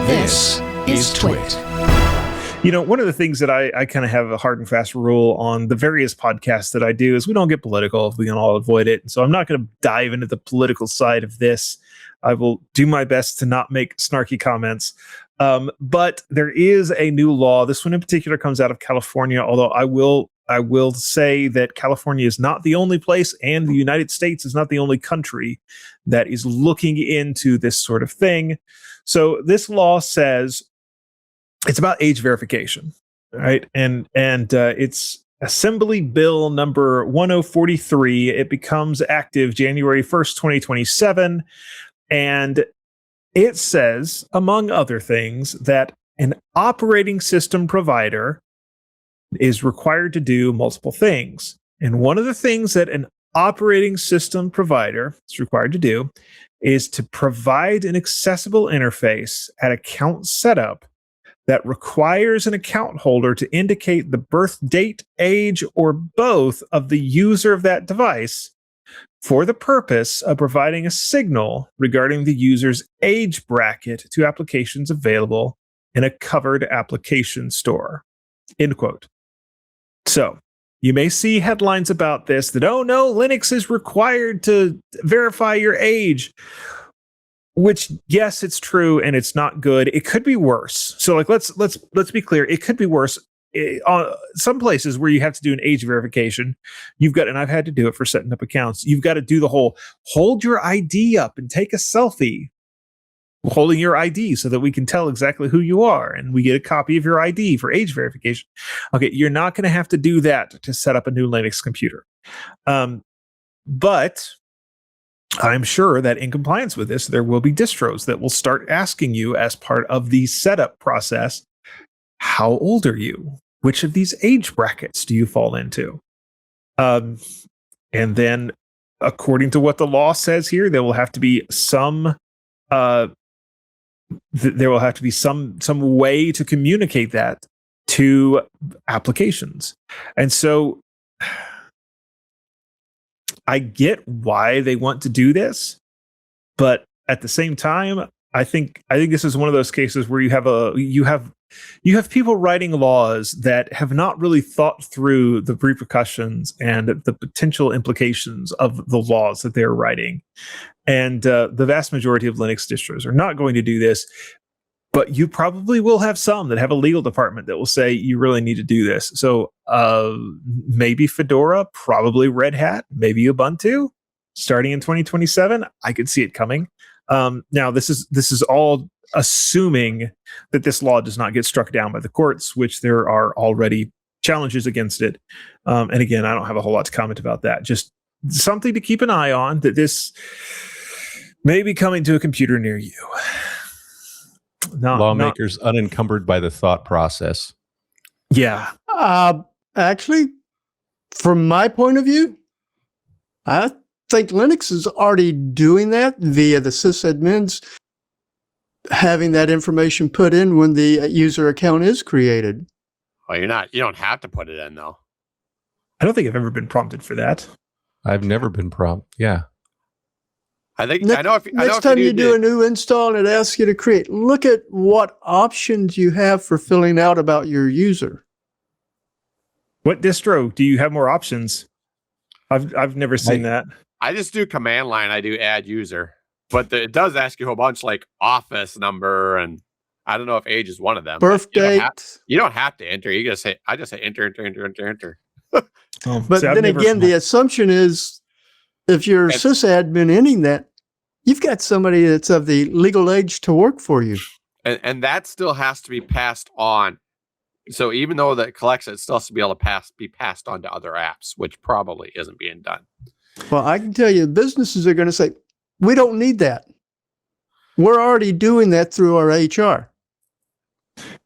This is TWiT. You know, one of the things that I kind of have a hard and fast rule on the various podcasts that I do is we don't get political if we can all avoid it. And so I'm not going to dive into the political side of this. I will do my best to not make snarky comments. But there is a new law. This one in particular comes out of California, although I will say that California is not the only place, and the United States is not the only country that is looking into this sort of thing. So this law says it's about age verification, right? And it's Assembly Bill number 1043. It becomes active January 1st, 2027. And it says, among other things, that an operating system provider is required to do multiple things. And one of the things that an operating system provider is required to do is to provide an accessible interface at account setup that requires an account holder to indicate the birth date, age, or both of the user of that device for the purpose of providing a signal regarding the user's age bracket to applications available in a covered application store. End quote. So you may see headlines about this that, oh no, Linux is required to verify your age, which, yes, it's true and it's not good. It could be worse. So like, let's be clear. It could be worse. Some places where you have to do an age verification, you've got, and I've had to do it for setting up accounts, you've got to do the whole hold your ID up and take a selfie holding your ID so that we can tell exactly who you are and we get a copy of your ID for age verification. Okay, you're not going to have to do that to set up a new Linux computer. But I'm sure that in compliance with this, there will be distros that will start asking you as part of the setup process, how old are you? Which of these age brackets do you fall into? And then, according to what the law says here, there will have to be some some way to communicate that to applications. And so I get why they want to do this, but at the same time, I think this is one of those cases where you have people writing laws that have not really thought through the repercussions and the potential implications of the laws that they're writing. And the vast majority of Linux distros are not going to do this, but you probably will have some that have a legal department that will say you really need to do this. So maybe Fedora, probably Red Hat, maybe Ubuntu, starting in 2027. I could see it coming. Now, this is all assuming that this law does not get struck down by the courts, which there are already challenges against it. And again, I don't have a whole lot to comment about that. Just something to keep an eye on, that this may be coming to a computer near you. Lawmakers unencumbered by the thought process. Yeah. Actually, from my point of view, I think Linux is already doing that via the sysadmins having that information put in when the user account is created. Well, you don't have to put it in, though. I don't think I've ever been prompted for that. I've never been prompted. Yeah. Next time you do a new install and it asks you to create, look at what options you have for filling out about your user. What distro do you have more options? I've never seen that. I just do command line. I do add user, but it does ask you a whole bunch, like office number, and I don't know if age is one of them. Birth date. You don't have to enter. You just say, I just say enter. But then again, the assumption is if you're sysadmin ending that, you've got somebody that's of the legal age to work for you. And that still has to be passed on. So even though that collects it still has to be able to be passed on to other apps, which probably isn't being done. Well, I can tell you, businesses are going to say, we don't need that. We're already doing that through our HR.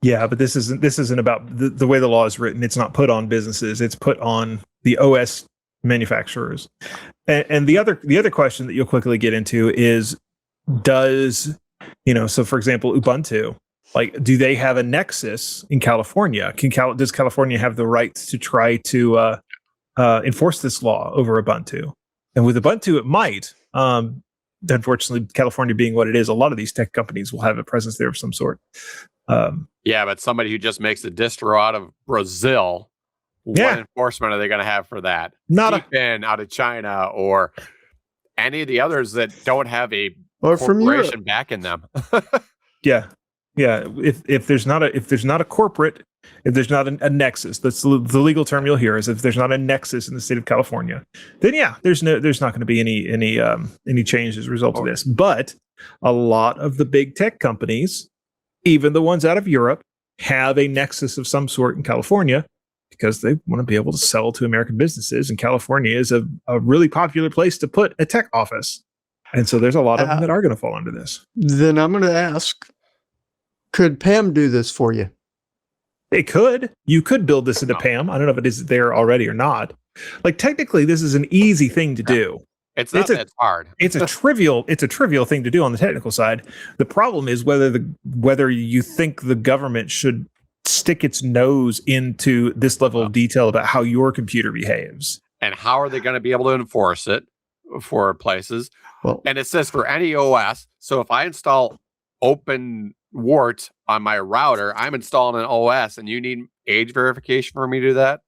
Yeah, but this isn't about the way the law is written. It's not put on businesses. It's put on the OS manufacturers. And the other question that you'll quickly get into is, does, so for example, Ubuntu, like, do they have a nexus in California? Does California have the right to try to enforce this law over Ubuntu? And with Ubuntu, it might. unfortunately, California being what it is, a lot of these tech companies will have a presence there of some sort. Yeah, but somebody who just makes a distro out of Brazil, what enforcement are they going to have for that? Deepin out of China or any of the others that don't have a corporation backing them. Yeah. If there's not a corporate, if there's not a nexus, that's the legal term you'll hear is if there's not a nexus in the state of California, then there's not going to be any change as a result of this. But a lot of the big tech companies, even the ones out of Europe, have a nexus of some sort in California because they want to be able to sell to American businesses. And California is a really popular place to put a tech office. And so there's a lot of them that are going to fall under this. Then I'm going to ask, could PAM do this for you? It could. You could build this into PAM. I don't know if it is there already or not. Like technically, this is an easy thing to do. It's not that hard. It's a trivial thing to do on the technical side. The problem is whether you think the government should stick its nose into this level of detail about how your computer behaves. And how are they going to be able to enforce it for places? Well, and it says for any OS. So if I install OpenWrt on my router, I'm installing an OS and you need age verification for me to do that.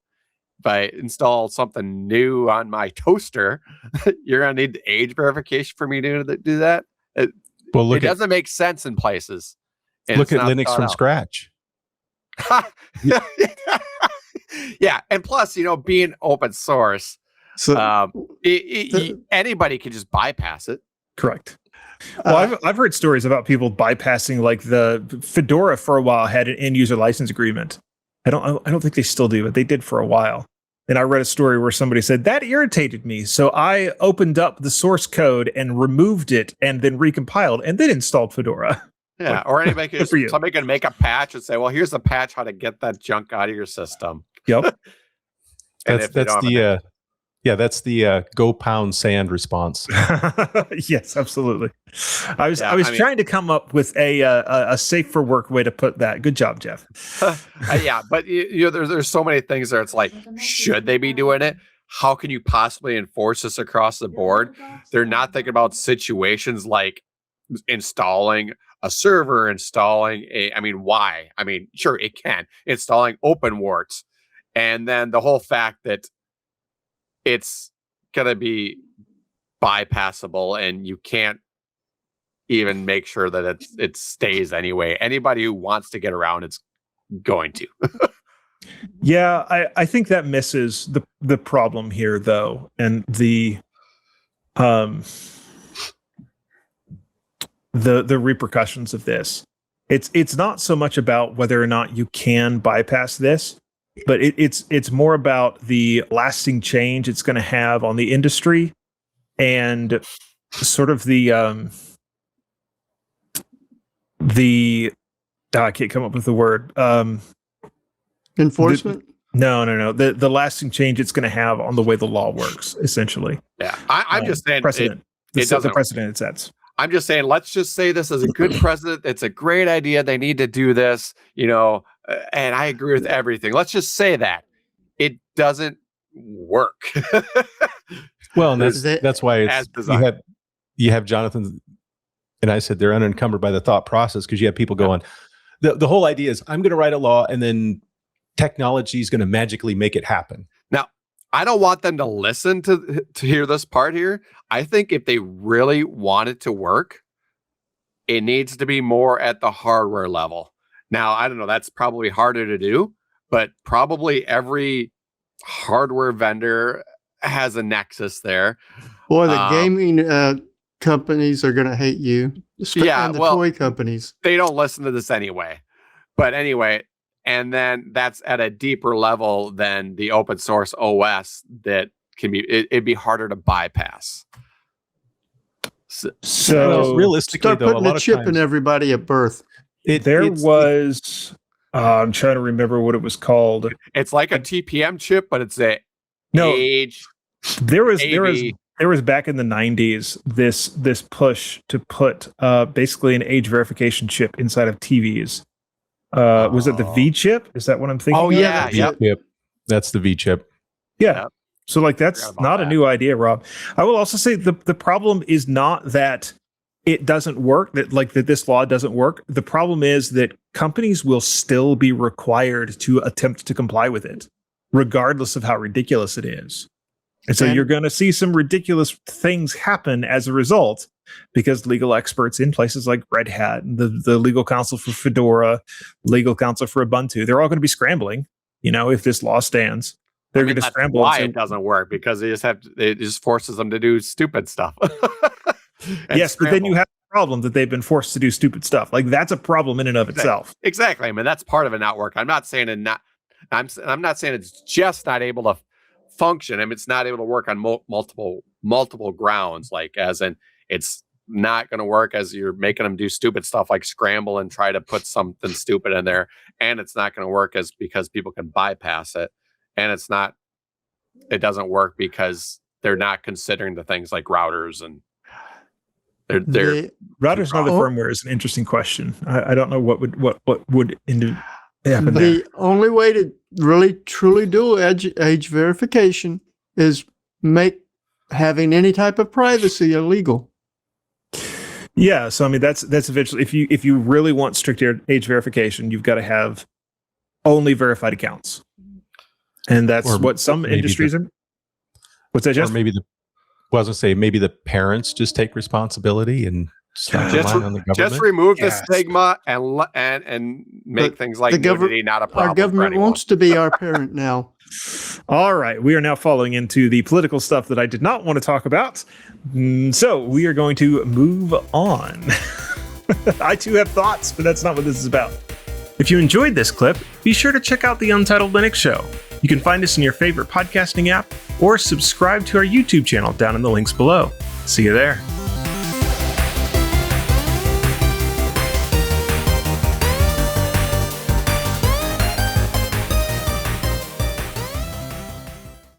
If I install something new on my toaster, you're going to need age verification for me to do that. It doesn't make sense in places. Look at Linux from scratch. Yeah. And plus, being open source, so anybody can just bypass it. Correct. Well, I've heard stories about people bypassing, like the Fedora for a while had an end user license agreement. I don't think they still do, but they did for a while. And I read a story where somebody said that irritated me, so I opened up the source code and removed it, and then recompiled, and then installed Fedora. Yeah, or anybody somebody can make a patch and say, "Well, here's the patch how to get that junk out of your system." Yep. That's the go pound sand response. Yes, absolutely. I was trying to come up with a safe for work way to put that. Good job, Jeff. Yeah, but there's so many things there. It's like, should they be doing it? How can you possibly enforce this across the board? They're not thinking about situations like installing a server, why? Sure, it can. Installing OpenWrt, and then the whole fact that it's going to be bypassable and you can't even make sure that it stays anyway. Anybody who wants to get around it's going to. Yeah, I think that misses the problem here, though, and the repercussions of this. It's not so much about whether or not you can bypass this, but it's more about the lasting change it's going to have on the industry and sort of the I can't come up with the word. Enforcement? No. The lasting change it's going to have on the way the law works, essentially. Yeah, I'm just saying precedent. It doesn't the precedent it sets. I'm just saying, let's just say this is a good precedent. It's a great idea. They need to do this, and I agree with everything. Let's just say that it doesn't work. Well, and that's why you have Jonathan and I said they're unencumbered by the thought process, because you have people going, the whole idea is I'm going to write a law and then technology is going to magically make it happen. Now, I don't want them to listen to hear this part here. I think if they really want it to work, it needs to be more at the hardware level. Now, I don't know, that's probably harder to do, but probably every hardware vendor has a nexus there. Boy, the gaming companies are going to hate you. And the toy companies. They don't listen to this anyway. But anyway, and then that's at a deeper level than the open source OS that can be, it'd be harder to bypass. So realistically, start putting a chip in everybody at birth. I'm trying to remember what it was called. It's like a TPM chip, but it's age. There was back in the 90s this push to put basically an age verification chip inside of TVs. Was it the V chip? Is that what I'm thinking? Oh, yeah. Yep. That's the V chip. Yeah. So like that's not a new idea, Rob. I will also say the problem is not that it doesn't work, that this law doesn't work. The problem is that companies will still be required to attempt to comply with it, regardless of how ridiculous it is. And so you're going to see some ridiculous things happen as a result, because legal experts in places like Red Hat, and the legal counsel for Fedora, legal counsel for Ubuntu, they're all going to be scrambling, if this law stands. They're going to scramble. Why it doesn't work, because it just forces them to do stupid stuff. Yes, scramble. But then you have the problem that they've been forced to do stupid stuff. Like that's a problem in and of itself. Exactly. I mean, that's part of it not working. I'm not saying I'm not saying it's just not able to function. I mean, it's not able to work on multiple grounds. Like as in, it's not going to work as you're making them do stupid stuff like scramble and try to put something stupid in there, and it's not going to work because people can bypass it. And it doesn't work because they're not considering the things like routers and they're routers and other firmware is an interesting question. I don't know what would happen there. The only way to really truly do age verification is make having any type of privacy illegal. Yeah, so I mean that's eventually, if you really want strict age verification, you've got to have only verified accounts. And that's what some industries are. What's that, Jeff? Or maybe maybe the parents just take responsibility and stop relying on the government. Just remove the stigma and make things like nudity not a problem. Our government wants to be our parent now. All right, we are now falling into the political stuff that I did not want to talk about. So we are going to move on. I too have thoughts, but that's not what this is about. If you enjoyed this clip, be sure to check out the Untitled Linux Show. You can find us in your favorite podcasting app or subscribe to our YouTube channel down in the links below. See you there.